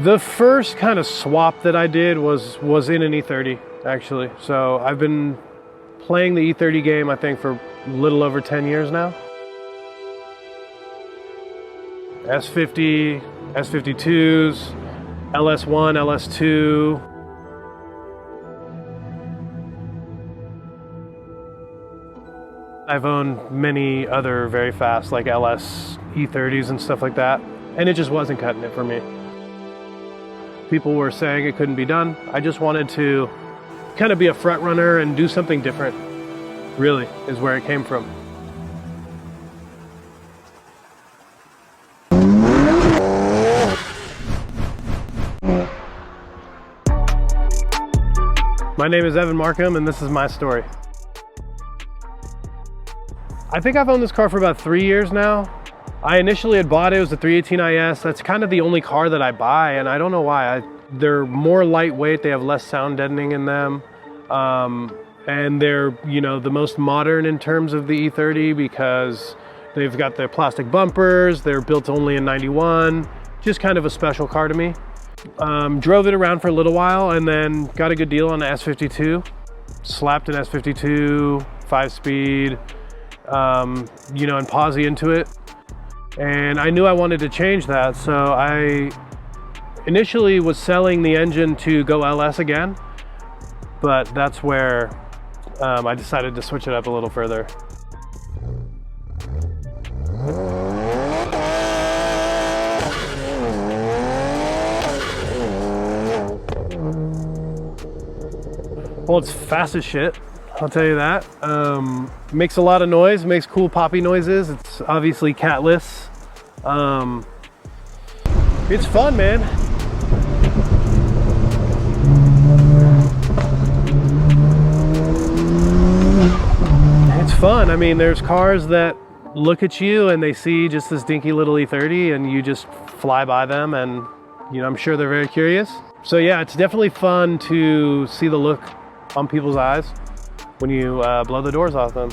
The first kind of swap that I did was in an E30, actually. So I've been playing the E30 game, I think, for a little over 10 years now. S50, S52s, LS1, LS2. I've owned many other very fast, like LS E30s and stuff like that, and it just wasn't cutting it for me. People were saying it couldn't be done. I just wanted to kind of be a front runner and do something different, really, is where it came from. My name is Evan Markham, and this is my story. I think I've owned this car for about 3 years now. I initially had bought it was a 318 IS. That's kind of the only car that I buy, and I don't know why. They're more lightweight, they have less sound deadening in them. And they're, you know, the most modern in terms of the E30 because they've got the plastic bumpers, they're built only in 91. Just kind of a special car to me. Drove it around for a little while and then got a good deal on the S52. Slapped an S52, 5-speed, you know, and posi into it. And I knew I wanted to change that, so I initially was selling the engine to go LS again, but that's where I decided to switch it up a little further. Well, it's fast as shit, I'll tell you that. Makes a lot of noise, makes cool poppy noises. It's obviously catless. It's fun, man. It's fun. I mean, there's cars that look at you and they see just this dinky little E30 and you just fly by them, and you know, I'm sure they're very curious. So yeah, it's definitely fun to see the look on people's eyes when you blow the doors off them.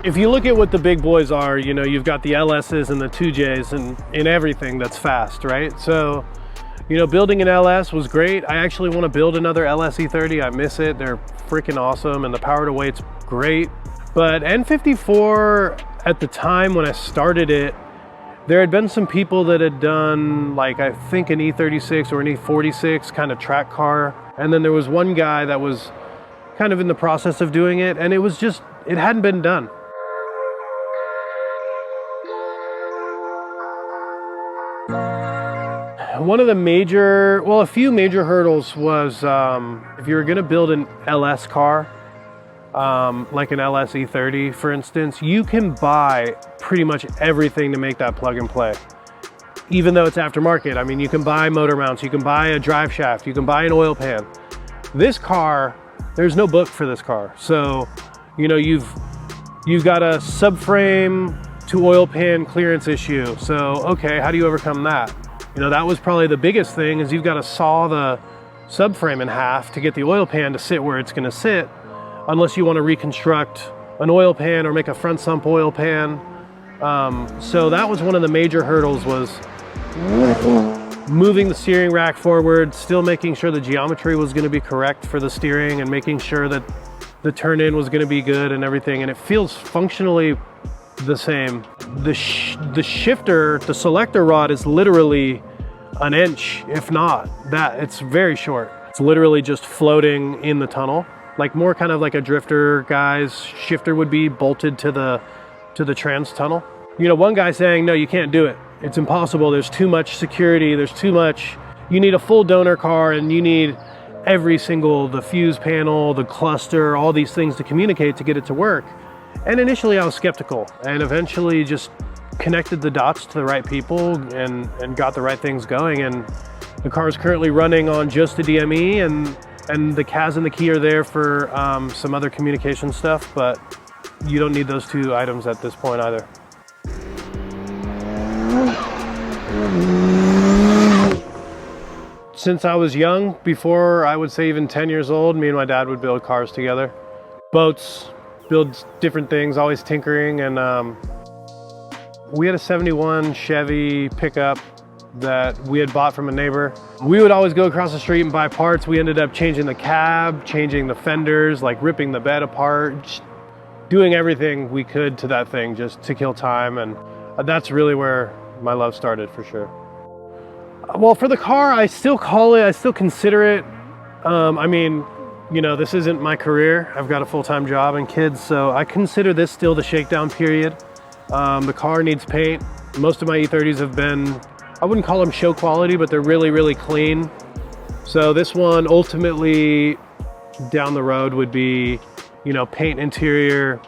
If you look at what the big boys are, you know, you've got the LSs and the 2Js and in everything that's fast, right? So, you know, building an LS was great. I actually want to build another LS E30. I miss it. They're freaking awesome and the power to weight's great. But N54, at the time when I started it, there had been some people that had done, like, I think an E36 or an E46 kind of track car. And then there was one guy that was kind of in the process of doing it, and it was just, it hadn't been done. One of the major, well, a few major hurdles was if you were gonna build an LS car, like an LS E30, for instance, you can buy pretty much everything to make that plug and play. Even though it's aftermarket, I mean, you can buy motor mounts, you can buy a drive shaft, you can buy an oil pan. This car, there's no book for this car. So, you know, you've got a subframe to oil pan clearance issue. So, okay, how do you overcome that? You know, that was probably the biggest thing, is you've got to saw the subframe in half to get the oil pan to sit where it's going to sit, unless you want to reconstruct an oil pan or make a front sump oil pan. So that was one of the major hurdles, was moving the steering rack forward, still making sure the geometry was going to be correct for the steering and making sure that the turn-in was going to be good and everything. And it feels functionally the same. The shifter, the selector rod is literally an inch, if not that. It's very short. It's literally just floating in the tunnel, like more kind of like a drifter guy's shifter would be bolted to the trans tunnel. You know, one guy saying, no, you can't do it. It's impossible. There's too much security. There's too much. You need a full donor car, and you need every single, the fuse panel, the cluster, all these things to communicate to get it to work. And initially I was skeptical, and eventually just connected the dots to the right people and got the right things going. And the car is currently running on just the DME, and the CAS and the key are there for some other communication stuff, but you don't need those two items at this point either. Since I was young, before I would say even 10 years old, me and my dad would build cars together. Boats, build different things, always tinkering. And we had a 71 Chevy pickup that we had bought from a neighbor. We would always go across the street and buy parts. We ended up changing the cab, changing the fenders, like ripping the bed apart, doing everything we could to that thing just to kill time. And that's really where my love started, for sure. Well, for the car, I still consider it. I mean, you know, this isn't my career. I've got a full-time job and kids, so I consider this still the shakedown period. The car needs paint. Most of my E30s have been, I wouldn't call them show quality, but they're really, really clean. So this one ultimately down the road would be, you know, paint interior,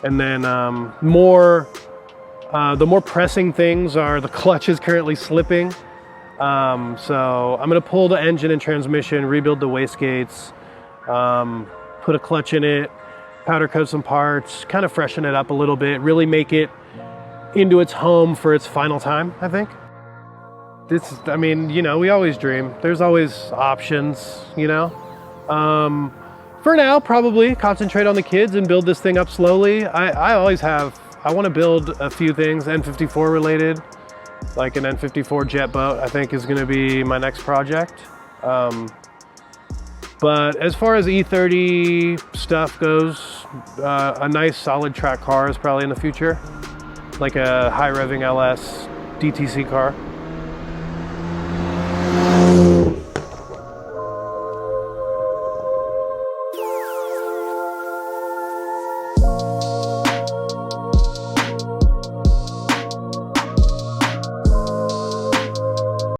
and then the more pressing things are the clutch is currently slipping. So I'm gonna pull the engine and transmission, rebuild the wastegates, put a clutch in it, powder coat some parts, kind of freshen it up a little bit, really make it into its home for its final time, I think. I mean, you know, we always dream. There's always options, you know. For now, probably concentrate on the kids and build this thing up slowly. I want to build a few things N54 related, like an N54 jet boat, I think is going to be my next project. But as far as E30 stuff goes, a nice solid track car is probably in the future, like a high revving LS DTC car.